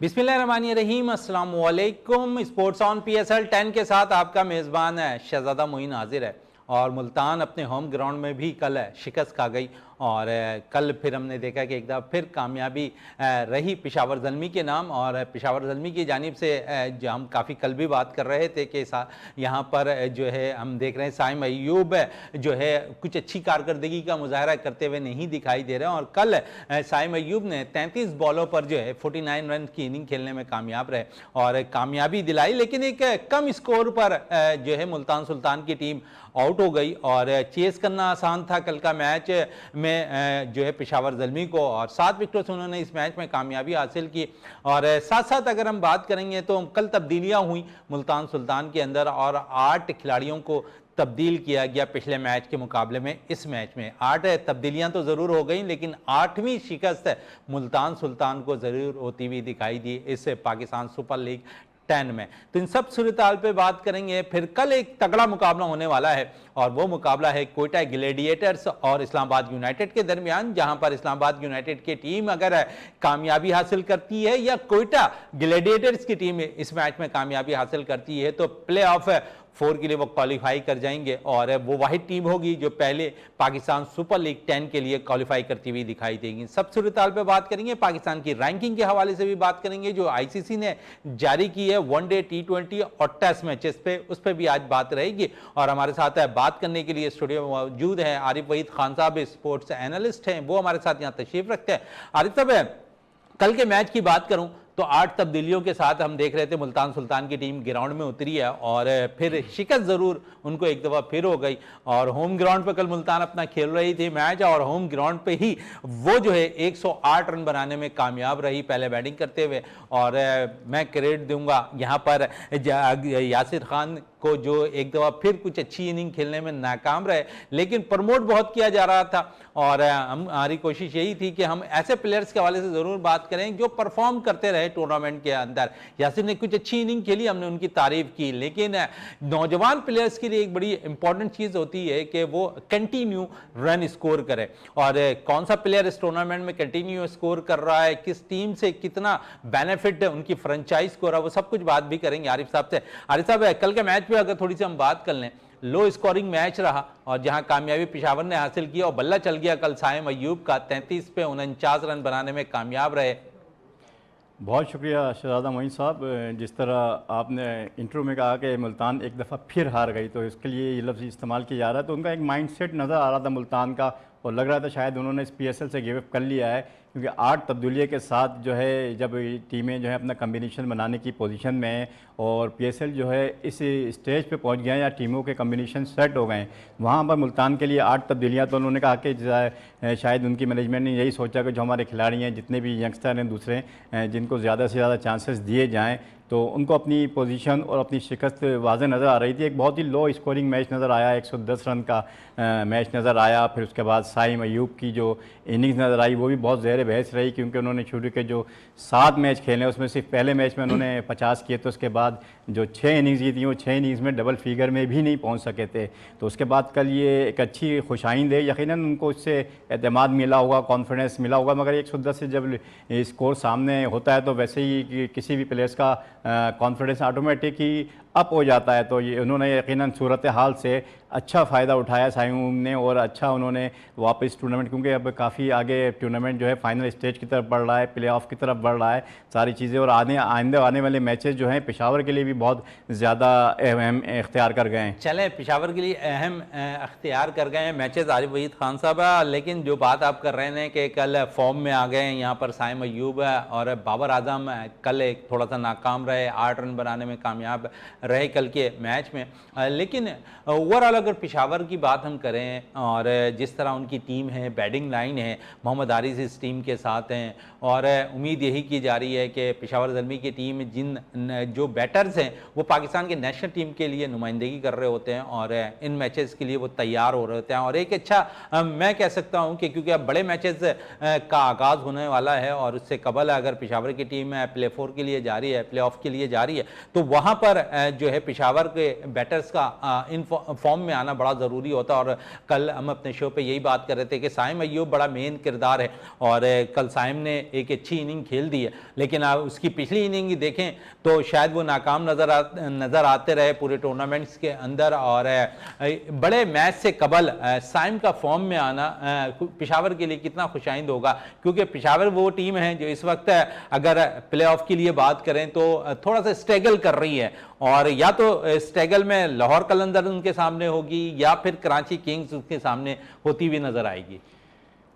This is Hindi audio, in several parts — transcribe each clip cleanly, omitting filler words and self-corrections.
बिस्मिल्लाहिर्रहमानिर्रहीम, अस्सलाम वालेकुम। स्पोर्ट्स ऑन PSL 10 के साथ आपका मेज़बान है शहजादा मोइन हाजिर है। और मुल्तान अपने होम ग्राउंड में भी कल शिकस्त खा गई और कल फिर हमने देखा कि एक दफ़ा फिर कामयाबी रही पेशावर ज़ल्मी के नाम। और पेशावर ज़ल्मी की जानिब से जो हम काफ़ी कल भी बात कर रहे थे कि यहाँ पर जो है हम देख रहे हैं साइम अय्यूब जो है कुछ अच्छी कारकर्दगी का मुजाहरा करते हुए नहीं दिखाई दे रहे हैं। और कल साइम अय्यूब ने 33 बॉलों पर जो है 49 रन की इनिंग खेलने में कामयाब रहे और कामयाबी दिलाई। लेकिन एक कम स्कोर पर जो है मुल्तान सुल्तान की टीम आउट हो गई और चेस करना आसान था कल का मैच में जो है पेशावर ज़ल्मी को, और 7 विकेटों से उन्होंने इस मैच में कामयाबी हासिल की। और साथ साथ अगर हम बात करेंगे तो कल तब्दीलियां हुई मुल्तान सुल्तान के अंदर और 8 खिलाड़ियों को तब्दील किया गया पिछले मैच के मुकाबले में। इस मैच में 8 तब्दीलियां तो ज़रूर हो गई, लेकिन 8वीं शिकस्त मुल्तान सुल्तान को ज़रूर होती हुई दिखाई दी इस पाकिस्तान सुपर लीग 10 में। तो इन सब सूरत पे बात करेंगे। फिर कल एक तगड़ा मुकाबला होने वाला है और वो मुकाबला है कोयटा ग्लैडिएटर्स और इस्लामाबाद यूनाइटेड के दरमियान, जहां पर इस्लामाबाद यूनाइटेड की टीम अगर कामयाबी हासिल करती है या कोयटा ग्लैडिएटर्स की टीम इस मैच में कामयाबी हासिल करती है तो प्ले ऑफ 4 के लिए वो क्वालिफाई कर जाएंगे और वो वाहिद टीम होगी जो पहले पाकिस्तान सुपर लीग 10 के लिए क्वालिफाई करती हुई दिखाई देगी। सब सूरत पे बात करेंगे, पाकिस्तान की रैंकिंग के हवाले से भी बात करेंगे जो ICC ने जारी की है वनडे, T20 और टेस्ट मैचेस पे, उस पर भी आज बात रहेगी। और हमारे साथ बात करने के लिए स्टूडियो में मौजूद है आरिफ वहीद खान साहब, स्पोर्ट्स एनालिस्ट हैं, वो हमारे साथ यहाँ तशरीफ रखते हैं। आरिफ साहब, कल के मैच की बात करूं तो 8 तब्दीलियों के साथ हम देख रहे थे मुल्तान सुल्तान की टीम ग्राउंड में उतरी है और फिर शिकस्त ज़रूर उनको एक दफ़ा फिर हो गई। और होम ग्राउंड पर कल मुल्तान अपना खेल रही थी मैच और होम ग्राउंड पे ही वो जो है 108 रन बनाने में कामयाब रही पहले बैटिंग करते हुए। और मैं क्रेडिट दूंगा यहाँ पर यासिर खान को जो एक दफ़ा फिर कुछ अच्छी इनिंग खेलने में नाकाम रहे, लेकिन प्रमोट बहुत किया जा रहा था और हमारी कोशिश यही थी कि हम ऐसे प्लेयर्स के हवाले से ज़रूर बात करें जो परफॉर्म करते रहे टूर्नामेंट के अंदर। यासिर ने कुछ अच्छी इनिंग खेली, हमने उनकी तारीफ की, लेकिन नौजवान प्लेयर्स के लिए एक बड़ी इंपॉर्टेंट चीज़ होती है कि वो कंटिन्यू रन स्कोर करे। और कौन सा प्लेयर इस टूर्नामेंट में कंटिन्यू स्कोर कर रहा है, किस टीम से कितना बेनिफिट उनकी फ्रेंचाइज को रहा, वो सब कुछ बात भी करेंगे आरिफ साहब से। आरिफ साहब, कल के मैच पे अगर थोड़ी सी हम बात कर लें, लो स्कोरिंग मैच रहा और जहां कामयाबी पेशावर ने हासिल की और बल्ला चल गया कल साइम अय्यूब का, 33 पे 49 रन बनाने में कामयाब रहे। बहुत शुक्रिया शहजादा मोइन साहब। जिस तरह आपने इंट्रो में कहा कि मुल्तान एक दफ़ा फिर हार गई, तो इसके लिए ये लफ्ज़ इस्तेमाल किया जा रहा है, तो उनका एक माइंडसेट नज़र आ रहा था मुल्तान का और लग रहा था शायद उन्होंने इस PSL से गिव अप कर लिया है, क्योंकि 8 तब्दीलियों के साथ जो है जब टीमें जो है अपना कम्बिनेशन बनाने की पोजीशन में हैं और PSL जो है इस स्टेज पे पहुंच गए हैं या टीमों के कम्बिनेशन सेट हो गए हैं, वहाँ पर मुल्तान के लिए 8 तब्दीलियाँ, तो उन्होंने कहा कि शायद उनकी मैनेजमेंट ने यही सोचा कि जो हमारे खिलाड़ी हैं, जितने भी यंगस्टर हैं दूसरे, जिनको ज़्यादा से ज़्यादा चांसेस दिए जाएँ, तो उनको अपनी पोजीशन और अपनी शिकस्त वाज़ेह नज़र आ रही थी। एक बहुत ही लो स्कोरिंग मैच नज़र आया, 110 रन का मैच नज़र आया। फिर उसके बाद साइम अय्यूब की जो इनिंग्स नज़र आई वो भी बहुत ज़ेर बहस रही, क्योंकि उन्होंने शुरू के जो 7 मैच खेले उसमें सिर्फ पहले मैच में उन्होंने 50 किए, तो उसके बाद जो 6 इनिंग्स जीती वो 6 इनिंग्स में डबल फिगर में भी नहीं पहुँच सके थे। तो उसके बाद कल ये एक अच्छी खुशाइंद है, यकीनन उनको इससे एतमाद मिला होगा, कॉन्फिडेंस मिला होगा। मगर 110 से जब स्कोर सामने होता है तो वैसे ही किसी भी प्लेयर्स का कॉन्फिडेंस ऑटोमेटिक ही अप हो जाता है। तो ये उन्होंने यकीनन सूरत हाल से अच्छा फ़ायदा उठाया साइम ने और अच्छा उन्होंने वापस टूर्नामेंट, क्योंकि अब काफ़ी आगे टूर्नामेंट जो है फाइनल स्टेज की तरफ बढ़ रहा है, प्ले ऑफ की तरफ बढ़ रहा है, सारी चीज़ें, और आइंदे आने वाले मैचेस जो हैं पेशावर के लिए भी बहुत ज़्यादा अहम इख्तियार कर गए हैं। चलें, पेशावर के लिए अहम इख्तियार कर गए हैं मैचेस आरिफ वहीद खान साहब। लेकिन जो बात आप कर रहे हैं कि कल फॉर्म में आ गए हैं यहाँ पर साइम अय्यूब और बाबर आजम कल एक थोड़ा सा नाकाम रहे, 8 रन बनाने में कामयाब रहे कल के मैच में। लेकिन ओवरऑल अगर पेशावर की बात हम करें और जिस तरह उनकी टीम है, बैटिंग लाइन है, मोहम्मद हारिस इस टीम के साथ हैं और उम्मीद यही की जा रही है कि पेशावर ज़ल्मी की टीम जो बैटर्स हैं वो पाकिस्तान के नेशनल टीम के लिए नुमाइंदगी कर रहे होते हैं और इन मैचेस के लिए वो तैयार हो रहे होते हैं। और एक अच्छा मैं कह सकता हूँ कि क्योंकि अब बड़े मैचेस का आगाज़ होने वाला है और उससे कबल अगर पेशावर की टीम प्ले 4 के लिए जा रही है, प्ले ऑफ के लिए जा रही है, तो वहाँ पर जो है पेशावर के बैटर्स का इन फॉर्म में आना बड़ा ज़रूरी होता है। और कल हम अपने शो पे यही बात कर रहे थे कि साइम अय्यूब बड़ा मेन किरदार है और कल साइम ने एक अच्छी इनिंग खेल दी है, लेकिन आप उसकी पिछली इनिंग देखें तो शायद वो नाकाम नज़र आते रहे पूरे टूर्नामेंट्स के अंदर। और बड़े मैच से कबल साइम का फॉर्म में आना पेशावर के लिए कितना खुशाइंद होगा, क्योंकि पेशावर वो टीम है जो इस वक्त अगर प्लेऑफ के लिए बात करें तो थोड़ा सा स्ट्रगल कर रही है, और या तो स्ट्रगल में लाहौर कलंदर उनके सामने होगी या फिर कराची किंग्स उनके सामने होती हुई नजर आएगी।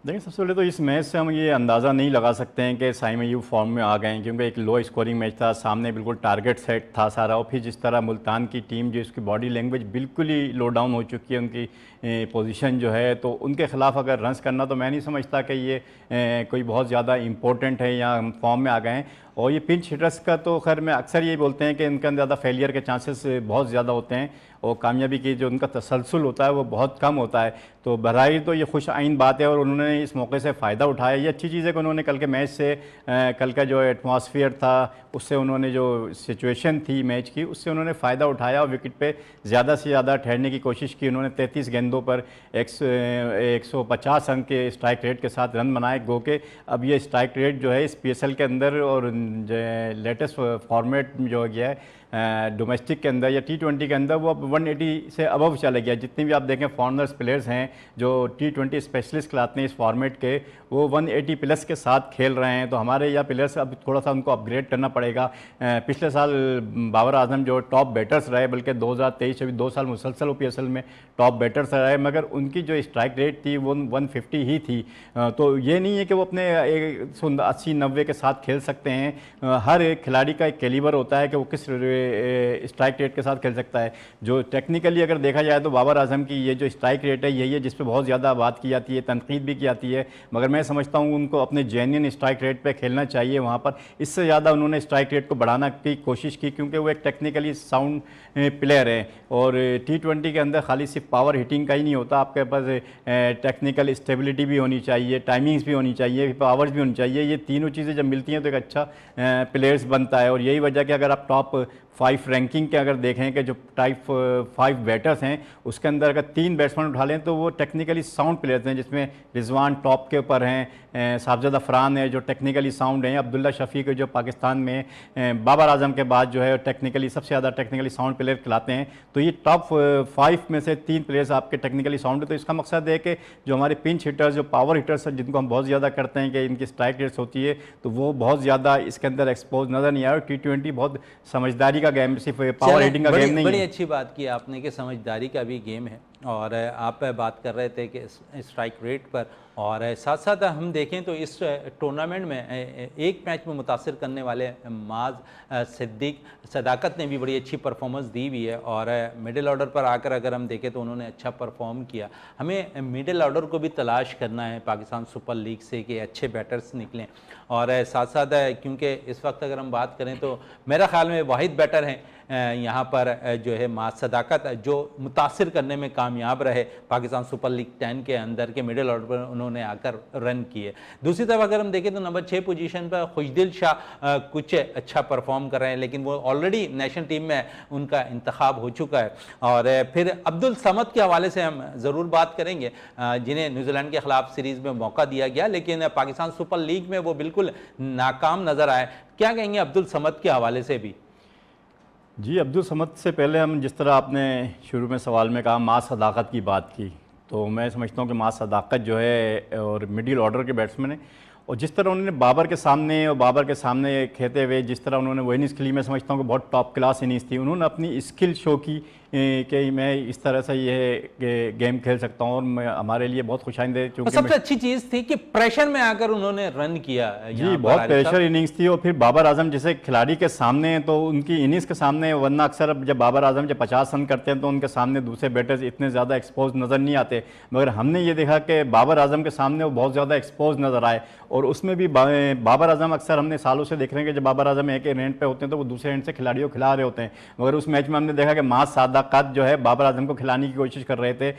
देखिए, सबसे पहले तो इस मैच से हम ये अंदाज़ा नहीं लगा सकते हैं कि साइम अय्यूब फॉर्म में आ गए हैं, क्योंकि एक लो स्कोरिंग मैच था, सामने बिल्कुल टारगेट सेट था सारा। और फिर जिस तरह मुल्तान की टीम जो इसकी बॉडी लैंग्वेज बिल्कुल ही लो डाउन हो चुकी है, उनकी पोजीशन जो है, तो उनके ख़िलाफ़ अगर रन्स करना, तो मैं नहीं समझता कि ये कोई बहुत ज़्यादा इंपॉर्टेंट है या हम फॉर्म में आ गए हैं। और ये पिंच हिटर्स का तो खैर मैं अक्सर यही बोलते हैं कि इनके अंदर ज़्यादा फेलियर के चांसेस बहुत ज़्यादा होते हैं और कामयाबी की जो उनका तसलसल होता है वो बहुत कम होता है। तो बहरहाल तो ये खुश आइन बात है और उन्होंने इस मौके से फ़ायदा उठाया। ये अच्छी चीज़ है कि उन्होंने कल के मैच से कल का जो एटमॉस्फेयर था उससे उन्होंने जो सिचुएशन थी मैच की उससे उन्होंने फ़ायदा उठाया और विकेट पे ज़्यादा से ज़्यादा ठहरने की कोशिश की। उन्होंने 33 गेंदों पर 150 अंक के स्ट्राइक रेट के साथ रन बनाए। गो के अब ये स्ट्राइक रेट जो है इस PSL के अंदर और लेटेस्ट फॉर्मेट जो गया है डोमेस्टिक के अंदर या T20 के अंदर, वो अब 180 से अबव चले गया। जितने भी आप देखें फॉरनर्स प्लेयर्स हैं जो T20 स्पेशलिस्ट कहलाते हैं इस फॉर्मेट के, वो 180 प्लस के साथ खेल रहे हैं। तो हमारे यहाँ प्लेयर्स अब थोड़ा सा उनको अपग्रेड करना पड़ेगा। पिछले साल बाबर आजम जो टॉप बैटर्स रहे, बल्कि 2023 से भी 2 साल मुसलसल वो PSL में टॉप बैटर्स रहे, मगर उनकी जो स्ट्राइक रेट थी वो 150 ही थी। तो ये नहीं है कि वो अपने 180-90 के साथ खेल सकते हैं। हर एक खिलाड़ी का एक कैलिबर होता है कि वो किस स्ट्राइक रेट के साथ खेल सकता है। जो टेक्निकली अगर देखा जाए तो बाबर आजम की ये जो स्ट्राइक रेट है यही है जिस पे बहुत ज़्यादा बात की जाती है, तनकीद भी की जाती है, मगर मैं समझता हूँ उनको अपने जेन्युइन स्ट्राइक रेट पे खेलना चाहिए वहाँ पर। इससे ज़्यादा उन्होंने स्ट्राइक रेट को बढ़ाना की कोशिश की क्योंकि वो एक टेक्निकली साउंड प्लेयर है। और T20 के अंदर खाली सिर्फ पावर हिटिंग का ही नहीं होता, आपके पास टेक्निकल स्टेबिलिटी भी होनी चाहिए, टाइमिंग्स भी होनी चाहिए, पावर्स भी होनी चाहिए। ये तीनों चीज़ें जब मिलती हैं तो एक अच्छा प्लेयर्स बनता है। और यही वजह कि अगर आप टॉप 5 रैंकिंग के अगर देखें कि जो टाइप 5 बैटर्स हैं उसके अंदर अगर 3 बैट्समैन उठा लें तो वो टेक्निकली साउंड प्लेयर्स हैं, जिसमें रिजवान टॉप के ऊपर हैं, साहबजादा फरहान है जो टेक्निकली साउंड हैं, अब्दुल्ला शफीक जो पाकिस्तान में बाबर आजम के बाद जो है टेक्निकली सबसे ज़्यादा टेक्निकली साउंड प्लेयर खिलाते हैं। तो ये टॉप 5 में से 3 प्लेयर्स आपके टेक्निकली साउंड है। तो इसका मकसद है कि जो हमारे पिंच हिटर्स जो पावर हिटर्स हैं जिनको हम बहुत ज़्यादा करते हैं कि इनकी स्ट्राइक रेट्स होती है, तो वो बहुत ज़्यादा इसके अंदर एक्सपोज नज़र नहीं आया। और T20 बहुत समझदारी का गेम, सिर्फ पावर हिटिंग का गेम नहीं है। बड़ी अच्छी बात की आपने कि समझदारी का भी गेम है। और आप बात कर रहे थे कि स्ट्राइक रेट पर, और साथ साथ हम देखें तो इस टूर्नामेंट में एक मैच में मुतासिर करने वाले माज सिद्दीक सदाकत ने भी बड़ी अच्छी परफॉर्मेंस दी हुई है। और मिडिल ऑर्डर पर आकर अगर हम देखें तो उन्होंने अच्छा परफॉर्म किया। हमें मिडिल ऑर्डर को भी तलाश करना है पाकिस्तान सुपर लीग से कि अच्छे बैटर्स निकलें। और साथ साथ क्योंकि इस वक्त अगर हम बात करें तो मेरा ख्याल में वाहिद बैटर हैं यहाँ पर जो है माज सदाकत जो मुतासिर करने में कामयाब रहे पाकिस्तान सुपर लीग 10 के अंदर के मिडिल ऑर्डर पर उन्होंने आकर रन किए। दूसरी तरफ अगर हम देखें तो नंबर 6 पोजीशन पर खुशदिल शाह कुछ अच्छा परफॉर्म कर रहे हैं, लेकिन वो ऑलरेडी नेशनल टीम में उनका इंतखाब हो चुका है। और फिर अब्दुल समद के हवाले से हम ज़रूर बात करेंगे, जिन्हें न्यूजीलैंड के ख़िलाफ़ सीरीज़ में मौका दिया गया लेकिन पाकिस्तान सुपर लीग में वो बिल्कुल नाकाम नज़र आए। क्या कहेंगे अब्दुल समद के हवाले से भी? जी, अब्दुल समद से पहले हम जिस तरह आपने शुरू में सवाल में कहा माज सदाकत की बात की, तो मैं समझता हूँ कि माज सदाकत जो है और मिडिल ऑर्डर के बैट्समैन है। और जिस तरह उन्होंने बाबर के सामने खेलते हुए जिस तरह उन्होंने वो इनिंग्स खेली, मैं समझता हूँ कि बहुत टॉप क्लास इनिंग्स थी। उन्होंने अपनी स्किल शो की कि मैं इस तरह से ये गेम खेल सकता हूँ और हमारे लिए बहुत खुशाइंद है। क्योंकि सबसे अच्छी चीज़ थी कि प्रेशर में आकर उन्होंने रन किया। जी, बहुत प्रेशर इनिंग्स थी। और फिर बाबर आजम जैसे खिलाड़ी के सामने तो उनकी इनिंग्स के सामने, वरना अक्सर जब बाबर आजम जब 50 रन करते हैं तो उनके सामने दूसरे बैटर्स इतने ज़्यादा एक्सपोज नज़र नहीं आते, मगर हमने ये देखा कि बाबर आजम के सामने वो बहुत ज़्यादा एक्सपोज नज़र आए। और उसमें भी बाबर आजम अक्सर हमने सालों से देख रहे हैं कि जब बाबर आजम एक एंड पे होते हैं तो वो दूसरे एंड से खिलाड़ियों खिला रहे होते हैं, मगर उस मैच में हमने देखा कि माज सदाकत जो है बाबर आजम को खिलाने की कोशिश कर रहे थे।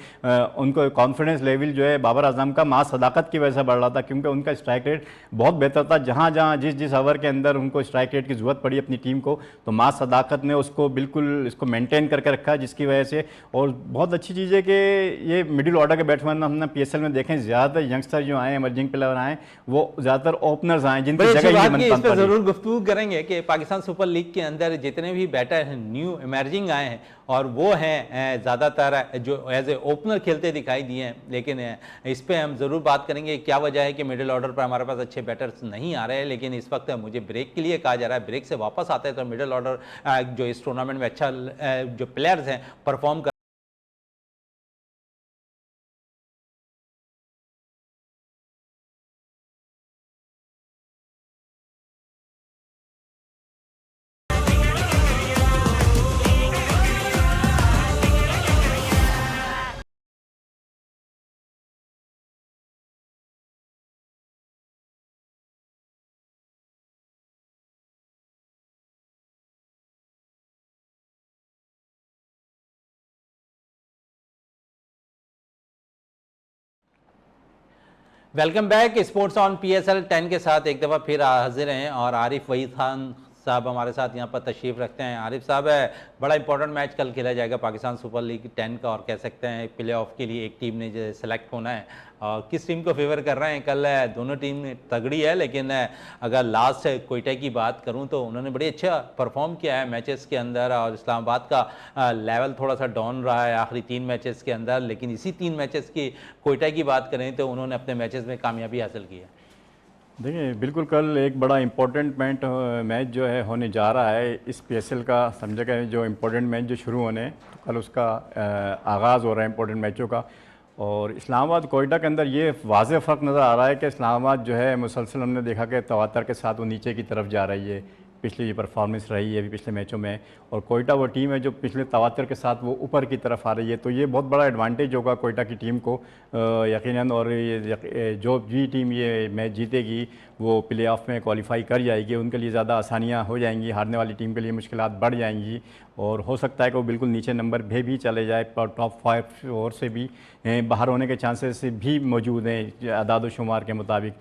उनको कॉन्फिडेंस लेवल जो है बाबर आजम का मां सदाकत की वजह से बढ़ रहा था, क्योंकि उनका स्ट्राइक रेट बहुत बेहतर था। जहाँ जहाँ जिस जिस ओवर के अंदर उनको स्ट्राइक रेट की ज़रूरत पड़ी अपनी टीम को, तो मां सदाकत ने उसको बिल्कुल इसको मेंटेन करके रखा, जिसकी वजह से। और बहुत अच्छी चीज़ है कि ये मिडिल ऑर्डर के बैट्समैन हमने PSL में देखें, ज़्यादातर यंगस्टर जो आए, इमर्जिंग प्लेयर आए, वो ज़्यादातर ओपनर्स आए, जिनकी जगह ही मन इस पर जरूर गुफ्तगू करेंगे कि पाकिस्तान सुपर लीग के अंदर जितने भी बैटर न्यू इमर्जिंग आए हैं और वो हैं ज़्यादातर जो एज ए ओपनर खेलते दिखाई दिए हैं, लेकिन इस पर हम ज़रूर बात करेंगे क्या वजह है कि मिडिल ऑर्डर पर हमारे पास अच्छे बैटर्स नहीं आ रहे हैं। लेकिन इस वक्त मुझे ब्रेक के लिए कहा जा रहा है, ब्रेक से वापस आते हैं तो मिडिल ऑर्डर जो इस टूर्नामेंट में अच्छा जो प्लेयर्स हैं perform welcome back sports on PSL 10 के साथ एक दफ़ा फिर हाजिर हैं और आरिफ वहीद खान साहब हमारे साथ यहाँ पर तशरीफ़ रखते हैं। आरिफ साहब, बड़ा इंपॉर्टेंट मैच कल खेला जाएगा पाकिस्तान सुपर लीग 10 का, और कह सकते हैं प्ले ऑफ के लिए एक टीम ने जो सेलेक्ट होना है। और किस टीम को फेवर कर रहे हैं? कल दोनों टीम तगड़ी है, लेकिन अगर लास्ट कोयटा की बात करूं तो उन्होंने बड़ी अच्छा परफॉर्म किया है मैचेस के अंदर, और इस्लामाबाद का लेवल थोड़ा सा डाउन रहा है आखिरी 3 मैचेस के अंदर। लेकिन इसी 3 मैचेस की कोयटा की बात करें तो उन्होंने अपने मैचेस में कामयाबी हासिल की है। देखिए, बिल्कुल कल एक बड़ा इम्पोर्टेंट मैच जो है होने जा रहा है इस PSL का। समझे कि जो इम्पोर्टेंट मैच जो शुरू होने, तो कल उसका आगाज़ हो रहा है इम्पोर्टेंट मैचों का। और इस्लामाबाद कोयटा के अंदर ये वाज़ेह फ़र्क नज़र आ रहा है कि इस्लामाबाद जो है मुसलसल हमने देखा कि तवातर के साथ वो नीचे की तरफ जा रही है। पिछली जो परफॉर्मेंस रही है अभी पिछले मैचों में, और कोयटा वो टीम है जो पिछले तवातर के साथ वो ऊपर की तरफ आ रही है। तो ये बहुत बड़ा एडवांटेज होगा कोयटा की टीम को यकीनन। और जो भी टीम ये मैच जीतेगी वो प्ले ऑफ में क्वालिफाई कर जाएगी, उनके लिए ज़्यादा आसानियाँ हो जाएंगी, हारने वाली टीम के लिए मुश्किलात बढ़ जाएंगी। और हो सकता है कि वो बिल्कुल नीचे नंबर भी चले जाए, पर टॉप 5 और से भी बाहर होने के चांसेस भी मौजूद हैं अदाद शुमार के मुताबिक।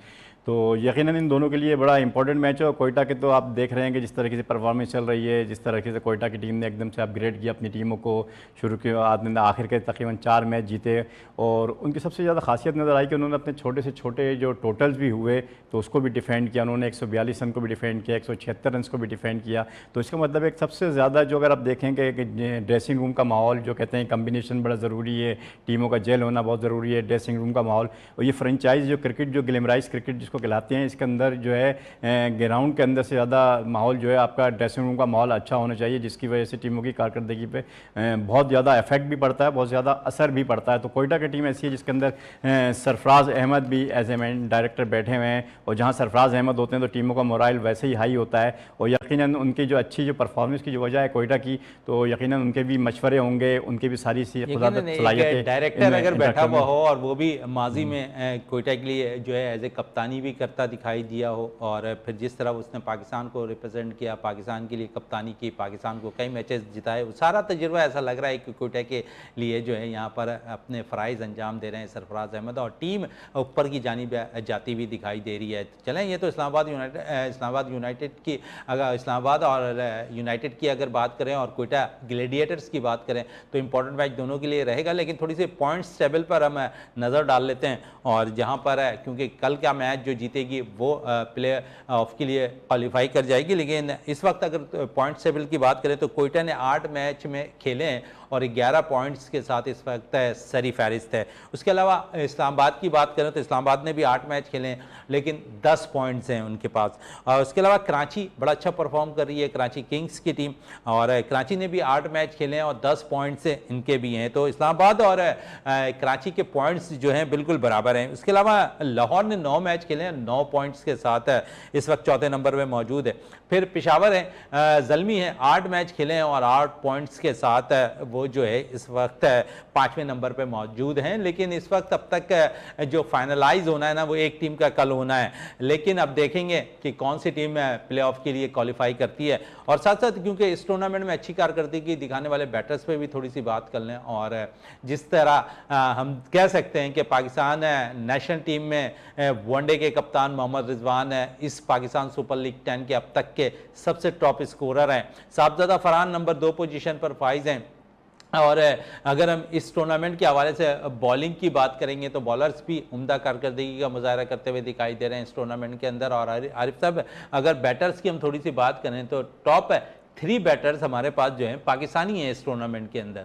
तो यकीनन इन दोनों के लिए बड़ा इंपॉर्टेंट मैच है। और कोयटा के तो आप देख रहे हैं कि जिस तरीके से परफॉर्मेंस चल रही है, जिस तरीके से कोयटा की टीम ने एकदम से अपग्रेड किया अपनी टीमों को, शुरू के आखिर के तकरीबन 4 मैच जीते। और उनकी सबसे ज़्यादा खासियत नज़र आई कि उन्होंने अपने छोटे से छोटे जो टोटल्स भी हुए तो उसको भी डिफेंड किया। उन्होंने 142 रन को भी डिफेंड किया, 176 रन को भी डिफेंड किया। तो इसका मतलब एक सबसे ज़्यादा जो अगर आप देखेंगे कि ड्रेसिंग रूम का माहौल जो कहते हैं कम्बिनेशन बड़ा ज़रूरी है, टीमों का जेल होना बहुत ज़रूरी है, ड्रेसिंग रूम का माहौल। और ये फ्रेंचाइज जो क्रिकेट जो ग्लैमराइज क्रिकेट जिसको कहलाते हैं, इसके अंदर जो है ग्राउंड के अंदर से ज़्यादा माहौल जो है आपका ड्रेसिंग रूम का माहौल अच्छा होना चाहिए, जिसकी वजह से टीमों की कारकर्दगी पे बहुत ज़्यादा इफेक्ट भी पड़ता है, बहुत ज़्यादा असर भी पड़ता है। तो कोयटा की टीम ऐसी है जिसके अंदर सरफराज अहमद भी एज ए मैन डायरेक्टर बैठे हुए हैं, और जहाँ सरफराज अहमद होते हैं तो टीमों का मोराइल वैसे ही हाई होता है। और यकीनन उनकी जो अच्छी जो परफॉर्मेंस की जो वजह है कोयटा की, तो यकीनन उनके भी मशवरे होंगे, उनके भी सारी सलाहियतें। डायरेक्टर अगर बैठा हुआ हो और वो भी माजी में कोयटा के लिए जो है एज ए कप्तानी भी करता दिखाई दिया हो, और फिर जिस तरह उसने पाकिस्तान को रिप्रेजेंट किया, पाकिस्तान के लिए कप्तानी की, पाकिस्तान को कई मैचेस जिताए, वो सारा तजुर्बा ऐसा लग रहा है कि कोयटा के लिए जो है यहाँ पर अपने फ़राइज़ अंजाम दे रहे हैं सरफराज अहमद, और टीम ऊपर की जानिब जाती हुई दिखाई दे रही है। चलें, ये तो इस्लामाबाद यूनाइटेड की, अगर इस्लामाबाद और यूनाइटेड की अगर बात करें और कोयटा ग्लेडिएटर्स की बात करें तो इंपॉर्टेंट मैच दोनों के लिए रहेगा। लेकिन थोड़ी सी पॉइंट्स टेबल पर हम नज़र डाल लेते हैं, और जहाँ पर क्योंकि कल का मैच जो जीतेगी वो प्ले ऑफ के लिए क्वालिफाई कर जाएगी। लेकिन इस वक्त अगर पॉइंट टेबल की बात करें तो कोयटा ने 8 मैच में खेले हैं और 11 पॉइंट्स के साथ इस वक्त सरी फहरिस्त है। उसके अलावा इस्लामाबाद की बात करें तो इस्लामाबाद ने भी 8 मैच खेले हैं लेकिन 10 पॉइंट्स हैं उनके पास। और उसके अलावा कराची बड़ा अच्छा परफॉर्म कर रही है, कराची किंग्स की टीम, और कराची ने भी 8 मैच खेले हैं और 10 पॉइंट्स इनके भी हैं। तो इस्लामाबाद और कराची के पॉइंट्स जो हैं बिल्कुल बराबर हैं। उसके अलावा लाहौर ने 9 मैच खेले खेले हैं, 9 पॉइंट्स के साथ इस वक्त चौथे नंबर पे मौजूद है। फिर पेशावर है, ज़ल्मी है, 8 मैच खेले हैं और 8 पॉइंट्स के साथ वो जो है इस वक्त 5वें नंबर पे मौजूद हैं। लेकिन इस वक्त अब तक जो फाइनलाइज होना है ना, वो एक टीम का कल होना है। लेकिन अब देखेंगे कि कौन सी टीम प्लेऑफ के लिए क्वालिफाई करती है। और साथ साथ क्योंकि इस टूर्नामेंट में अच्छी कारकर्दगी दिखाने वाले बैटर्स पे भी थोड़ी सी बात कर लें, और जिस तरह हम कह सकते हैं कि पाकिस्तान नेशनल टीम में वनडे के कप्तान मोहम्मद रिजवान इस पाकिस्तान सुपर लीग 10 के अब तक के सबसे टॉप स्कोरर हैं। साहबजादा फरहान नंबर 2 पोजीशन पर फाइज हैं। और अगर हम इस टूर्नामेंट के हवाले से बॉलिंग की बात करेंगे तो बॉलर्स भी उम्दा कारकर्दगी का मुजाहरा करते हुए दिखाई दे रहे हैं इस टूर्नामेंट के अंदर। और आरिफ साहब, अगर बैटर्स की हम थोड़ी सी बात करें तो टॉप 3 बैटर्स हमारे पास जो हैं पाकिस्तानी हैं इस टूर्नामेंट के अंदर।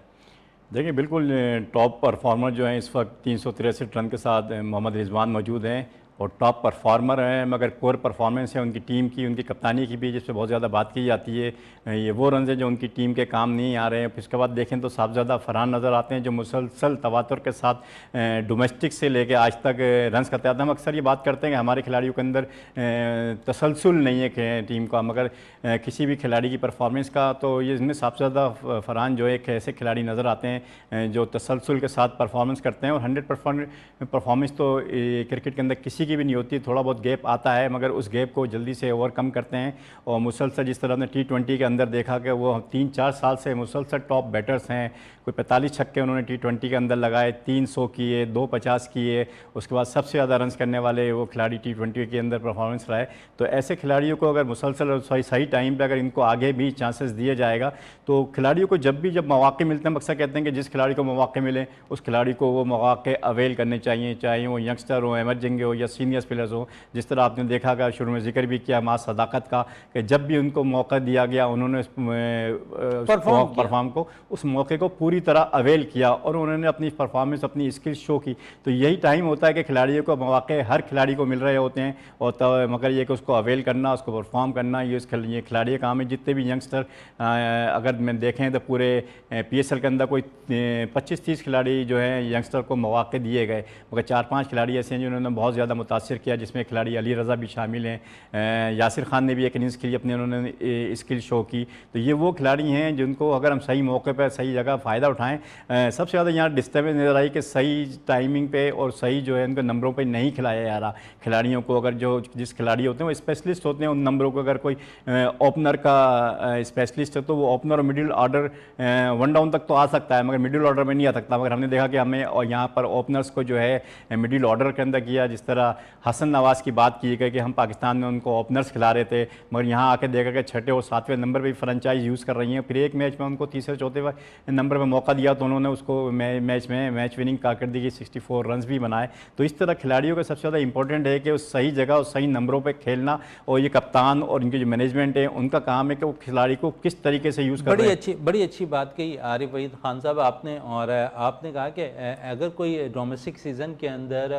देखिए, बिल्कुल टॉप परफॉर्मर जो हैं इस वक्त 363 रन के साथ मोहम्मद रिजवान मौजूद हैं और टॉप परफॉर्मर हैं। मगर कोर परफॉर्मेंस है उनकी टीम की, उनकी कप्तानी की भी, जिस पर बहुत ज़्यादा बात की जाती है। ये वो रन हैं जो उनकी टीम के काम नहीं आ रहे हैं। इसके बाद देखें तो साहबजादा फरहान नज़र आते हैं जो मुसलसल तवातुर के साथ डोमेस्टिक से लेके आज तक रन्स करते आते हैं। हम अक्सर ये बात करते हैं कि हमारे खिलाड़ियों के अंदर तसलसल नहीं है टीम का, मगर किसी भी खिलाड़ी की परफॉर्मेंस का, तो ये इसमें साहबजादा फरहान जो एक ऐसे खिलाड़ी नज़र आते हैं जो तसलसल के साथ परफॉर्मेंस करते हैं। और 100% परफॉर्मेंस तो क्रिकेट के अंदर किसी की भी नहीं होती, थोड़ा बहुत गैप आता है, मगर उस गैप को जल्दी से ओवरकम करते हैं। और मुसलसल जिस तरह ने T20 के अंदर देखा कि वो 3-4 साल से मुसलसल टॉप बैटर्स हैं। कोई 45 छक्के उन्होंने T20 के अंदर लगाए, 300 किए, 250 किए। उसके बाद सबसे ज़्यादा रन्स करने वाले वो खिलाड़ी T20 के अंदर परफॉर्मेंस रहा है। तो ऐसे खिलाड़ियों को अगर मुसलसल और सही टाइम पर अगर इनको आगे भी चांसेस दिए जाएगा तो खिलाड़ियों को जब मौके मिलते हैं, अक्सर कहते हैं कि जिस खिलाड़ी को मौके मिले उस खिलाड़ी को वो मौके अवेल करने चाहिए, चाहे वो यंगस्टर हो, एमर्जिंग हो या सीनियर प्लेयर्स हो। जिस तरह आपने देखा कि शुरू में जिक्र भी किया मां सदाकत का, कि जब भी उनको मौका दिया गया उन्होंने परफॉर्म को उस मौके को पूरी तरह अवेल किया और उन्होंने अपनी परफॉर्मेंस, अपनी स्किल्स शो की। तो यही टाइम होता है कि खिलाड़ियों को मौके हर खिलाड़ी को मिल रहे होते हैं, और मगर ये कि उसको अवेल करना, उसको परफॉर्म करना, ये खिलाड़ी का काम है। जितने भी यंगस्टर अगर मैं देखें तो पूरे PSL के अंदर कोई 25-30 खिलाड़ी जो हैं यंगस्टर को मौके दिए गए, मगर 4-5 खिलाड़ी ऐसे हैं जिन्होंने बहुत ज़्यादा मुतासिर किया, जिसमें खिलाड़ी अली रज़ा भी शामिल हैं। यासिर खान ने भी एक इनिंग्स के लिए अपने उन्होंने स्किल शो की। तो ये वो खिलाड़ी हैं जिनको अगर हम सही मौके पर सही जगह फ़ायदा उठाएं। सबसे ज़्यादा यहाँ डिस्टर्बेंस नज़र आई कि सही टाइमिंग पे और सही जो है उनके नंबरों पे नहीं खिलाया जा रहा खिलाड़ियों को। अगर जिस खिलाड़ी होते हैं वो स्पेशलिस्ट होते हैं उन नंबरों को, अगर कोई ओपनर का स्पेशलिस्ट है तो वो ओपनर और मिडिल ऑर्डर 1 डाउन तक तो आ सकता है, मगर मिडिल ऑर्डर में नहीं आ सकता। मगर हमने देखा कि हमें और यहाँ पर ओपनर्स को जो है मिडिल ऑर्डर के अंदर किया। जिस तरह हसन नवाज़ की बात की गई कि हम पाकिस्तान में उनको ओपनर्स खिला रहे थे, मगर यहाँ आके देखा कि 6ठे और 7वें नंबर पर भी फ्रेंचाइज यूज़ कर रही हैं। फिर एक मैच में उनको 3-4 नंबर पर मौका दिया तो उन्होंने उसको मैच विनिंग कारकर्दगी 64 रन भी बनाए। तो इस तरह खिलाड़ियों का सबसे ज़्यादा इंपॉर्टेंट है कि उस सही जगह और सही नंबरों पर खेलना, और ये कप्तान और इनकी जो मैनेजमेंट है उनका काम है कि वो खिलाड़ी को किस तरीके से यूज़ कर रहे हैं। बड़ी अच्छी बात कही आरिफ वहीद खान साहब आपने। और आपने कहा कि अगर कोई डोमेस्टिक सीज़न के अंदर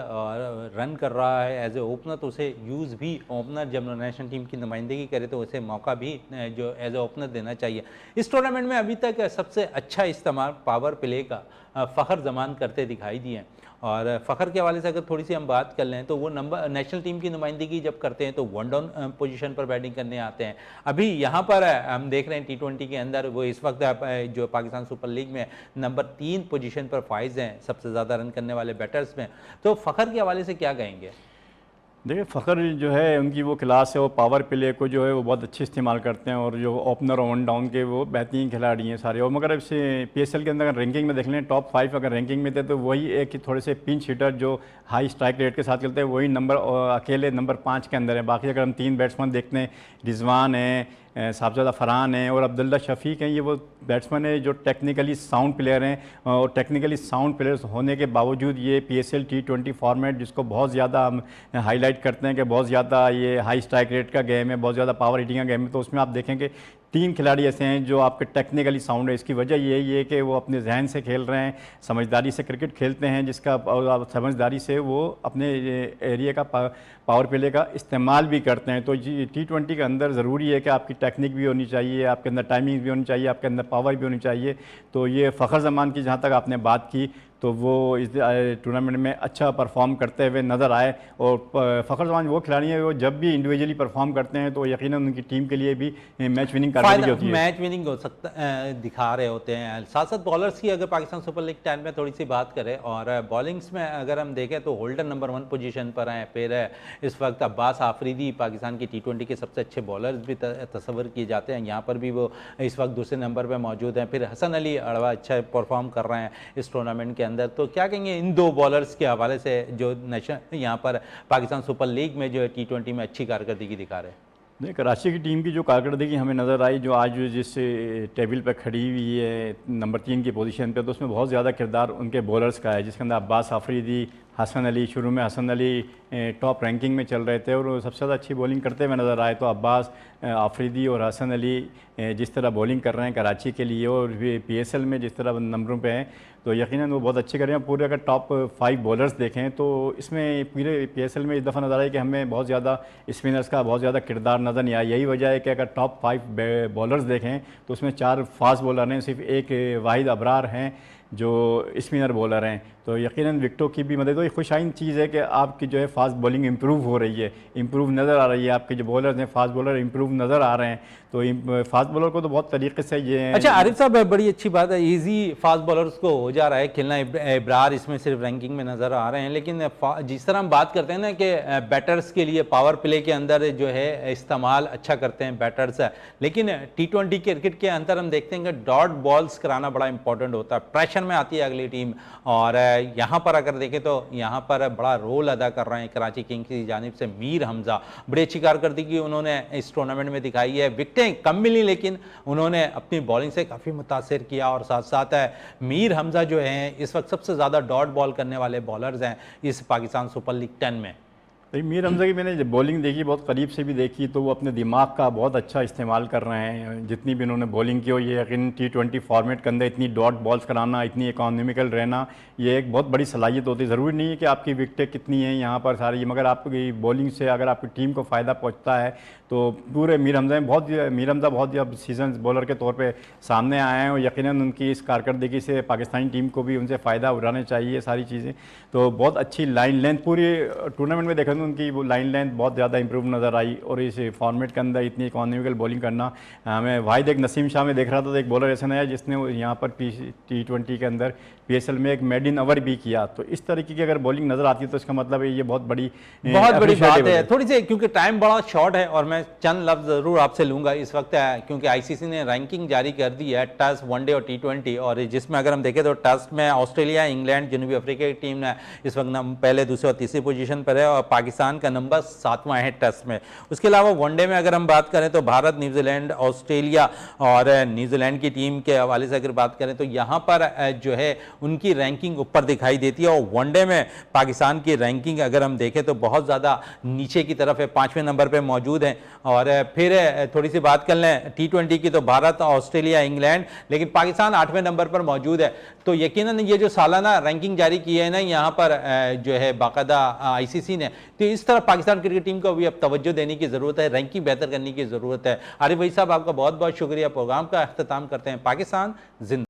रन कर रहा है एज ए ओपनर तो उसे यूज़ भी, ओपनर जब नेशनल टीम की नुमाइंदगी करे तो उसे मौका भी जो एज ए ओपनर देना चाहिए। इस टूर्नामेंट में अभी तक सबसे अच्छा इस्तेमाल पावर प्ले का फ़खर जमान करते दिखाई दिए हैं। और फ़खर के हवाले से अगर थोड़ी सी हम बात कर लें तो वो नंबर नेशनल टीम की नुमाइंदगी जब करते हैं तो 1 डाउन पोजीशन पर बैटिंग करने आते हैं। अभी यहाँ पर हम देख रहे हैं T20 के अंदर वो इस वक्त जो पाकिस्तान सुपर लीग में नंबर 3 पोजीशन पर फाइज हैं सबसे ज़्यादा रन करने वाले बैटर्स में। तो फ़खर के हवाले से क्या कहेंगे? देखिए, फ़खर जो है उनकी वो क्लास है, वो पावर प्ले को जो है वो बहुत अच्छे इस्तेमाल करते हैं, और जो ओपनर और 1 डाउन के वो बेहतरीन खिलाड़ी हैं सारे। और मगर इसे PSL के अंदर अगर रैंकिंग में देख लें टॉप 5 अगर रैंकिंग में थे तो वही एक कि थोड़े से पिंच हिटर जो हाई स्ट्राइक रेट के साथ खेलते हैं वही अकेले नंबर 5 के अंदर है। बाकी अगर हम 3 बैट्समैन देखते हैं, रिजवान है, साहबजादा फरहान हैं और अब्दुल्ला शफीक हैं, ये वो बैट्समैन है जो टेक्निकली साउंड प्लेयर हैं। और टेक्निकली साउंड प्लेयर्स होने के बावजूद ये PSL T20 फॉर्मेट जिसको बहुत ज़्यादा हम हाईलाइट करते हैं कि बहुत ज़्यादा ये हाई स्ट्राइक रेट का गेम है, बहुत ज़्यादा पावर हिटिंग का गेम है, तो उसमें आप देखेंगे 3 खिलाड़ी ऐसे हैं जो आपके टेक्निकली साउंड है। इसकी वजह यही है कि वो अपने जहन से खेल रहे हैं, समझदारी से क्रिकेट खेलते हैं, जिसका समझदारी से वो अपने एरिया का पावर प्ले का इस्तेमाल भी करते हैं। तो T20 के अंदर ज़रूरी है कि आपकी टेक्निक भी होनी चाहिए, आपके अंदर टाइमिंग भी होनी चाहिए, आपके अंदर पावर भी होनी चाहिए। तो ये फ़खर ज़मान की जहाँ तक आपने बात की, तो वो इस टूर्नामेंट में अच्छा परफॉर्म करते हुए नज़र आए। और फ़खर जमान वो खिलाड़ी हैं वो जब भी इंडिविजुअली परफॉर्म करते हैं तो यकीनन उनकी टीम के लिए भी मैच विनिंग कारकर्दगी होती है, मैच विनिंग हो सकता दिखा रहे होते हैं। साथ साथ बॉलर्स की अगर पाकिस्तान सुपर लीग 10 में थोड़ी सी बात करें और बॉलिंग्स में अगर हम देखें तो होल्डर नंबर 1 पोजीशन पर हैं। फिर इस वक्त अब्बास आफरीदी पाकिस्तान की T20 के सबसे अच्छे बॉलर्स भी तस्वर किए जाते हैं, यहाँ पर भी वो इस वक्त दूसरे नंबर पर मौजूद हैं। फिर हसन अली अड़वा अच्छा परफॉर्म कर रहे हैं इस टूर्नामेंट के अंदर। तो क्या कहेंगे इन दो बॉलर्स के हवाले से जो नेशन यहाँ पर पाकिस्तान सुपर लीग में जो है T20 में अच्छी कारकर्दगी दिखा रहे हैं? नहीं, कराची की टीम की जो कारकर्दगी हमें नज़र आई, जो आज जिस टेबल पर खड़ी हुई है नंबर 3 की पोजीशन पे, तो उसमें बहुत ज़्यादा किरदार उनके बॉलर्स का है, जिसके अंदर अब्बास आफरीदी, हसन अली, शुरू में हसन अली टॉप रैंकिंग में चल रहे थे और सबसे ज़्यादा अच्छी बॉलिंग करते हुए नज़र आए। तो अब्बास आफरीदी और हसन अली जिस तरह बॉलिंग कर रहे हैं कराची के लिए और PSL में जिस तरह नंबरों पे हैं तो यकीनन वो बहुत अच्छे कर रहे हैं। पूरे अगर टॉप 5 बॉलर्स देखें तो इसमें पूरे PSL में इस दफ़ा नज़र आया कि हमें बहुत ज़्यादा स्पिनर्स का बहुत ज़्यादा किरदार नज़र नहीं आया। यही वजह है कि अगर टॉप 5 बॉलर्स देखें तो उसमें 4 फास्ट बॉलर हैं, सिर्फ एक वाहिद अबरार हैं जो स्पिनर बॉलर हैं। तो यकीनन विकेटों की भी मदद। तो ये खुशाइन चीज़ है कि आपकी जो है फास्ट बॉलिंग इंप्रूव हो रही है, इंप्रूव नज़र आ रही है। आपके जो बॉलर्स हैं फास्ट बॉलर इंप्रूव नज़र आ रहे हैं। तो फास्ट बॉलर को तो बहुत तरीके से ये अच्छा आरिफ साहब, बड़ी अच्छी बात है, इजी फास्ट बॉलर्स को हो जा रहा है खेलना। इब्रार इसमें सिर्फ रैंकिंग में नज़र आ रहे हैं, लेकिन जिस तरह हम बात करते हैं ना कि बैटर्स के लिए पावर प्ले के अंदर जो है इस्तेमाल अच्छा करते हैं बैटर्स, लेकिन T20 क्रिकेट के अंदर हम देखते हैं कि डॉट बॉल्स कराना बड़ा इंपॉर्टेंट होता है, प्रेशर में आती है अगली टीम। और यहाँ पर अगर देखें तो यहाँ पर बड़ा रोल अदा कर रहे हैं कराची किंग्स की जानिब से मीर हमजा। बड़ी अच्छी कारकर्दगी उन्होंने इस टूर्नामेंट में दिखाई है। विकेटें कम मिली लेकिन उन्होंने अपनी बॉलिंग से काफ़ी मुतासिर किया। और साथ साथ मीर हमजा जो हैं इस वक्त सबसे ज़्यादा डॉट बॉल करने वाले बॉलर्स हैं इस पाकिस्तान सुपर लीग 10 में। तो मीर हमजा की मैंने जब बॉलिंग देखी, बहुत करीब से भी देखी, तो वो अपने दिमाग का बहुत अच्छा इस्तेमाल कर रहे हैं। जितनी भी उन्होंने बॉलिंग की हो, ये यकीन T20 फॉर्मेट के अंदर इतनी डॉट बॉल्स कराना, इतनी इकोनॉमिकल रहना, ये एक बहुत बड़ी सलाहियत होती है। ज़रूरी नहीं है कि आपकी विकेटें कितनी हैं यहाँ पर सारी, मगर आपकी बॉलिंग से अगर आपकी टीम को फ़ायदा पहुँचता है तो पूरे मीर हमजा बहुत अब सीजन बॉलर के तौर पे सामने आए हैं और यकीनन उनकी इस कारकर्दगी से पाकिस्तानी टीम को भी उनसे फ़ायदा उठाने चाहिए सारी चीज़ें। तो बहुत अच्छी लाइन लेंथ पूरी टूर्नामेंट में देखा तो उनकी वो लाइन लेंथ बहुत ज़्यादा इंप्रूव नज़र आई। और इस फॉर्मेट के अंदर इतनी इकोनॉमिकल बॉलिंग करना, मैं वाहिद एक नसीम शाह में देख रहा था, तो एक बॉलर ऐसा नहीं है जिसने यहाँ पर T20 के अंदर PSL में एक मेड इन ओवर भी किया। तो इस तरीके की अगर बॉलिंग नज़र आती है तो इसका मतलब है ये बहुत बड़ी बात है। थोड़ी सी क्योंकि टाइम बड़ा शॉर्ट है और मैं चंद लफ्ज़ ज़रूर आपसे लूँगा इस वक्त, क्योंकि ICC ने रैंकिंग जारी कर दी है टेस्ट, वनडे और T20, और जिसमें अगर हम देखें तो टेस्ट में ऑस्ट्रेलिया, इंग्लैंड, जनूबी अफ्रीका की टीम ने इस वक्त पहले, दूसरे और तीसरी पोजीशन पर है और पाकिस्तान का नंबर 7वां है टेस्ट में। उसके अलावा वनडे में अगर हम बात करें तो भारत, न्यूजीलैंड, ऑस्ट्रेलिया और न्यूजीलैंड की टीम के हवाले से अगर बात करें तो यहाँ पर जो है उनकी रैंकिंग ऊपर दिखाई देती है। और वनडे में पाकिस्तान की रैंकिंग अगर हम देखें तो बहुत ज़्यादा नीचे की तरफ है, 5वें नंबर पर मौजूद हैं। और फिर थोड़ी सी बात कर लें T20 की तो भारत, ऑस्ट्रेलिया, इंग्लैंड, लेकिन पाकिस्तान 8वें नंबर पर मौजूद है। तो यकीनन ये जो सालाना रैंकिंग जारी की है ना यहाँ पर जो है बाकायदा ICC ने, तो इस तरह पाकिस्तान क्रिकेट टीम को भी अब तवज्जो देने की ज़रूरत है, रैंकिंग बेहतर करने की ज़रूरत है। आरिफ भाई साहब, आपका बहुत बहुत शुक्रिया। प्रोग्राम का अख्ताम करते हैं। पाकिस्तान जिंदा।